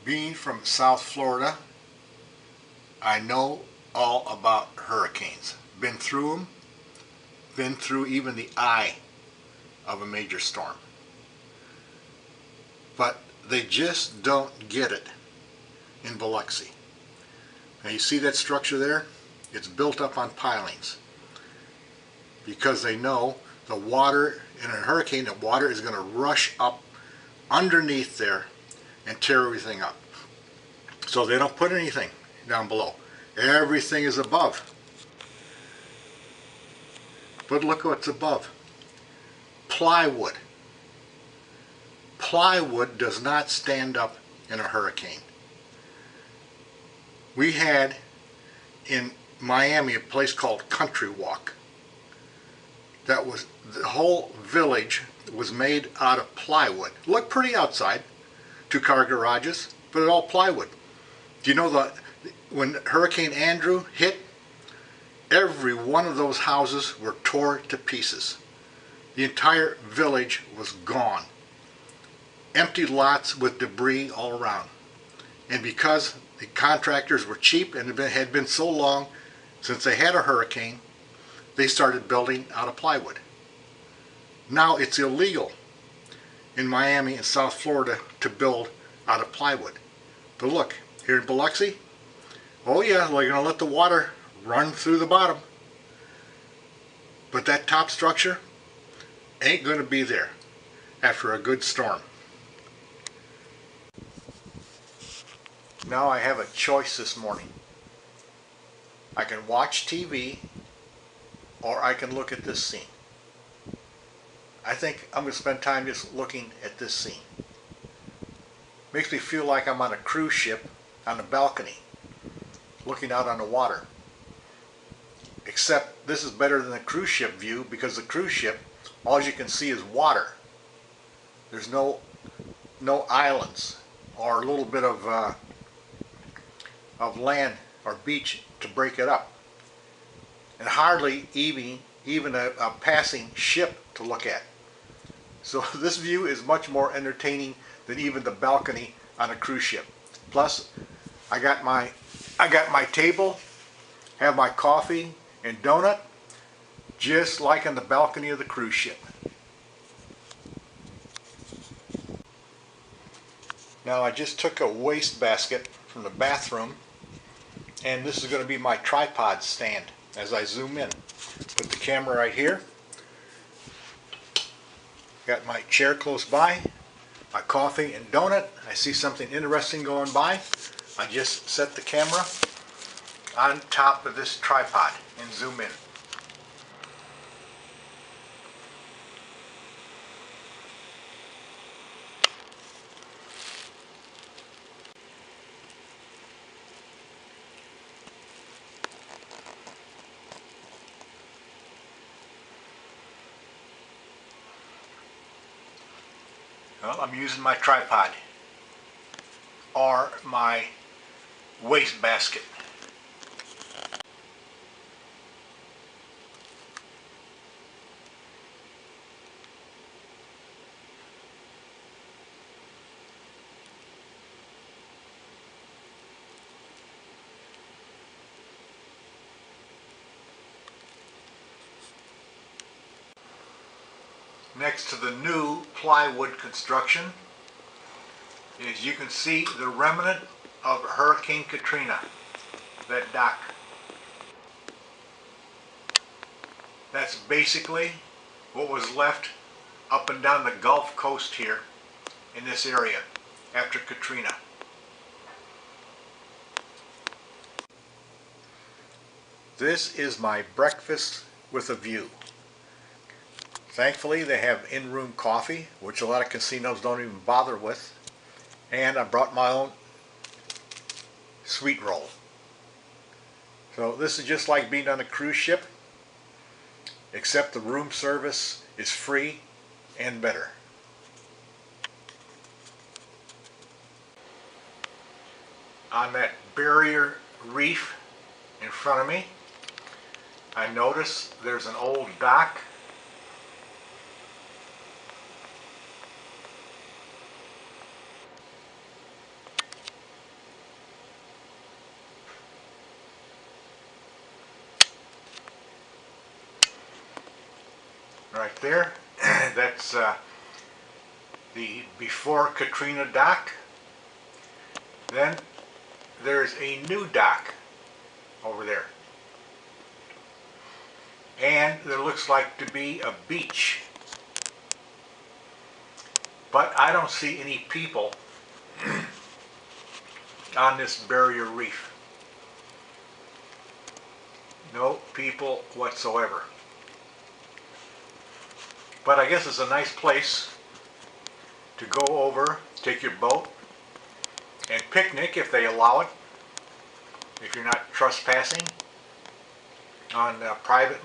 Being from South Florida, I know all about hurricanes. Been through them, been through even the eye of a major storm. But they just don't get it in Biloxi. Now you see that structure there? It's built up on pilings because they know the water in a hurricane, the water is going to rush up underneath there and tear everything up. So they don't put anything down below. Everything is above. But look what's above. Plywood. Plywood does not stand up in a hurricane. We had in Miami a place called Country Walk. That was, the whole village was made out of plywood. Looked pretty outside, 2-car garages, but it all plywood. Do you know that when Hurricane Andrew hit, every one of those houses were tore to pieces. The entire village was gone. Empty lots with debris all around. And because the contractors were cheap and it had been so long since they had a hurricane, they started building out of plywood. Now it's illegal in Miami and South Florida to build out of plywood. But look, here in Biloxi, oh yeah, they're going to let the water run through the bottom. But that top structure ain't going to be there after a good storm. Now I have a choice this morning. I can watch TV or I can look at this scene. I think I'm going to spend time just looking at this scene. Makes me feel like I'm on a cruise ship on a balcony looking out on the water. Except this is better than the cruise ship view, because the cruise ship, all you can see is water. There's no islands or a little bit of land or beach to break it up, and hardly even a passing ship to look at. So this view is much more entertaining than even the balcony on a cruise ship. Plus, I got my table, have my coffee and donut, just like on the balcony of the cruise ship. Now I just took a waste basket from the bathroom, and this is going to be my tripod stand as I zoom in. Put the camera right here. Got my chair close by, my coffee and donut. I see something interesting going by. I just set the camera on top of this tripod and zoom in. Well, I'm using my tripod or my waste basket. Next to the new plywood construction, as you can see, the remnant of Hurricane Katrina, that dock. That's basically what was left up and down the Gulf Coast here in this area after Katrina. This is my breakfast with a view. Thankfully, they have in-room coffee, which a lot of casinos don't even bother with. And I brought my own sweet roll. So this is just like being on a cruise ship, except the room service is free and better. On that barrier reef in front of me, I notice there's an old dock. right there. That's the before Katrina dock. Then there's a new dock over there. And there looks like to be a beach. But I don't see any people on this barrier reef. No people whatsoever. But I guess it's a nice place to go over, take your boat, and picnic if they allow it, if you're not trespassing on private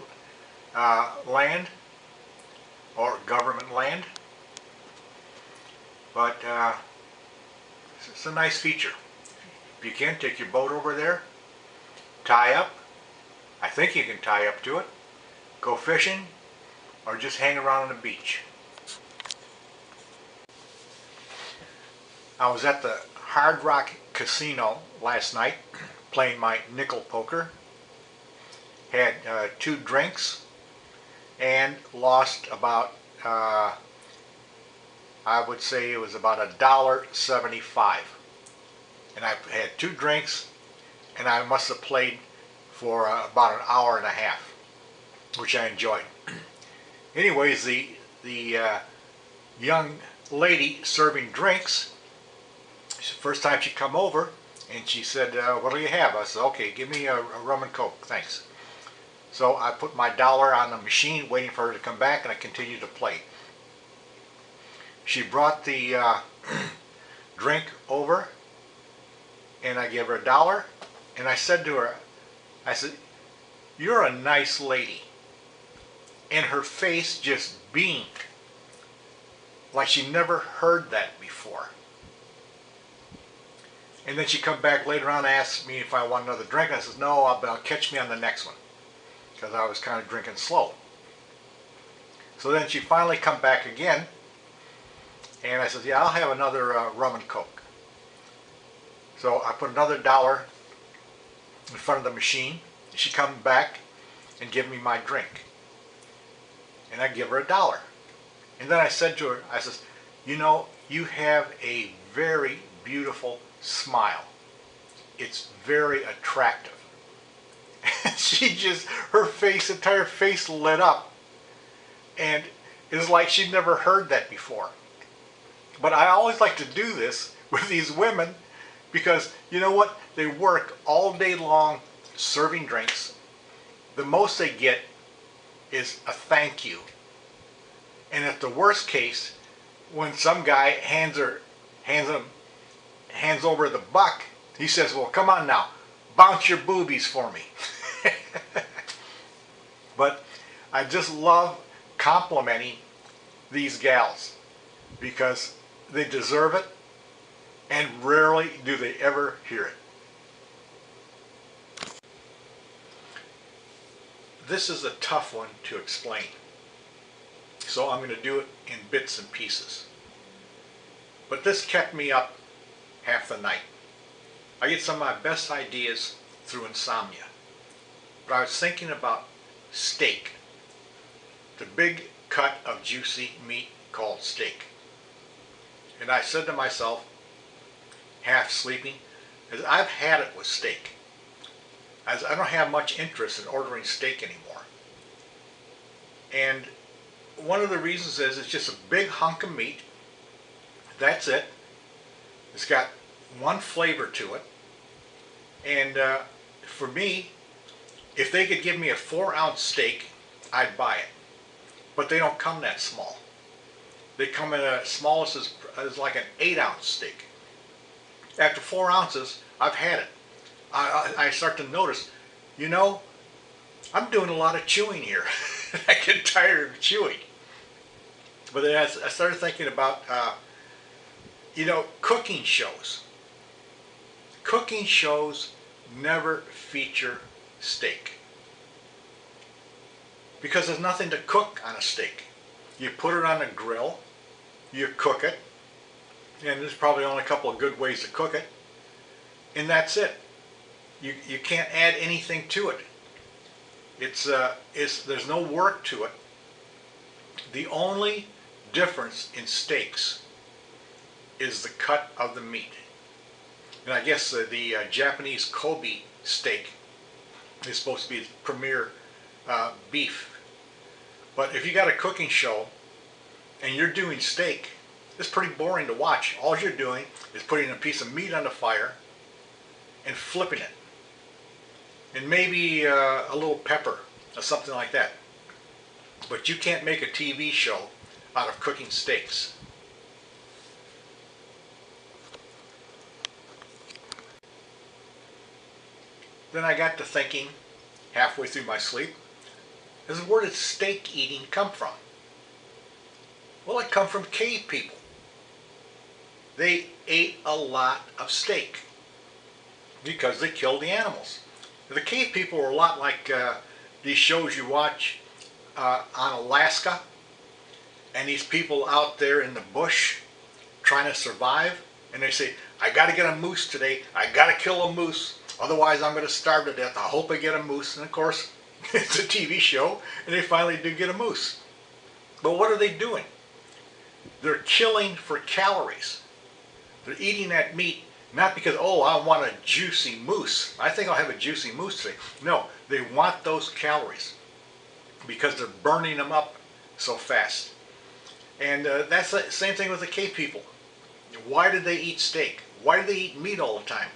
land or government land. But it's a nice feature. If you can, take your boat over there, tie up. I think you can tie up to it, go fishing, or just hang around on the beach. I was at the Hard Rock Casino last night playing my nickel poker. Had 2 drinks and lost about, I would say it was about $1.75. And I had 2 drinks and I must have played for about an hour and a half, which I enjoyed. Anyways, the young lady serving drinks, first time she come over, and she said, what do you have? I said, okay, give me a rum and coke, thanks. So I put my dollar on the machine waiting for her to come back, and I continued to play. She brought the drink over, and I gave her $1, and I said to her, I said, you're a nice lady. And her face just beamed, like she never heard that before. And then she come back later on and asked me if I want another drink. I said, no, I'll catch me on the next one, because I was kind of drinking slow. So then she finally come back again, and I said, yeah, I'll have another rum and coke. So I put another $1 in front of the machine. She come back and give me my drink. And I give her $1. And then I said to her, I said, you know, you have a very beautiful smile. It's very attractive. And she just, her face, entire face lit up. And it's like she'd never heard that before. But I always like to do this with these women because, you know what, they work all day long serving drinks. The most they get is a thank you. And at the worst case, when some guy hands over the buck, he says, well, come on now, bounce your boobies for me. But I just love complimenting these gals because they deserve it, and rarely do they ever hear it. This is a tough one to explain, so I'm going to do it in bits and pieces. But this kept me up half the night. I get some of my best ideas through insomnia. But I was thinking about steak, the big cut of juicy meat called steak. And I said to myself, half sleeping, as I've had it with steak. As I don't have much interest in ordering steak anymore. And one of the reasons is it's just a big hunk of meat. That's it. It's got one flavor to it. And for me, if they could give me a 4-ounce steak, I'd buy it. But they don't come that small. They come in as small as like an 8-ounce steak. After 4 ounces, I've had it. I start to notice, you know, I'm doing a lot of chewing here. I get tired of chewing. But then I started thinking about, you know, cooking shows. Cooking shows never feature steak. Because there's nothing to cook on a steak. You put it on a grill, you cook it, and there's probably only a couple of good ways to cook it, and that's it. You can't add anything to it. There's no work to it. The only difference in steaks is the cut of the meat. And I guess the Japanese Kobe steak is supposed to be the premier beef. But if you got a cooking show and you're doing steak, it's pretty boring to watch. All you're doing is putting a piece of meat on the fire and flipping it. And maybe a little pepper or something like that. But you can't make a TV show out of cooking steaks. Then I got to thinking, halfway through my sleep, where did steak eating come from? Well, it come from cave people. They ate a lot of steak because they killed the animals. The cave people were a lot like these shows you watch on Alaska, and these people out there in the bush trying to survive, and they say, I got to get a moose today, I got to kill a moose, otherwise I'm going to starve to death, I hope I get a moose. And of course, it's a TV show, and they finally do get a moose. But what are they doing? They're killing for calories. They're eating that meat not because, oh, I want a juicy moose, I think I'll have a juicy moose today. No, they want those calories because they're burning them up so fast. And that's the same thing with the cave people. Why did they eat steak? Why did they eat meat all the time?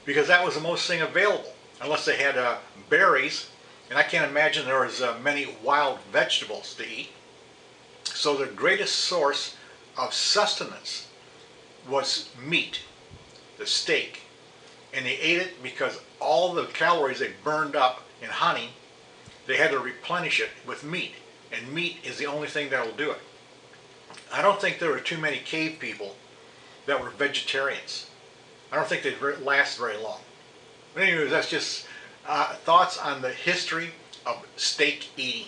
Because that was the most thing available, unless they had berries, and I can't imagine there was many wild vegetables to eat. So their greatest source of sustenance was meat, the steak, and they ate it because all the calories they burned up in hunting, they had to replenish it with meat, and meat is the only thing that will do it. I don't think there were too many cave people that were vegetarians. I don't think they'd last very long. But anyways, that's just thoughts on the history of steak eating.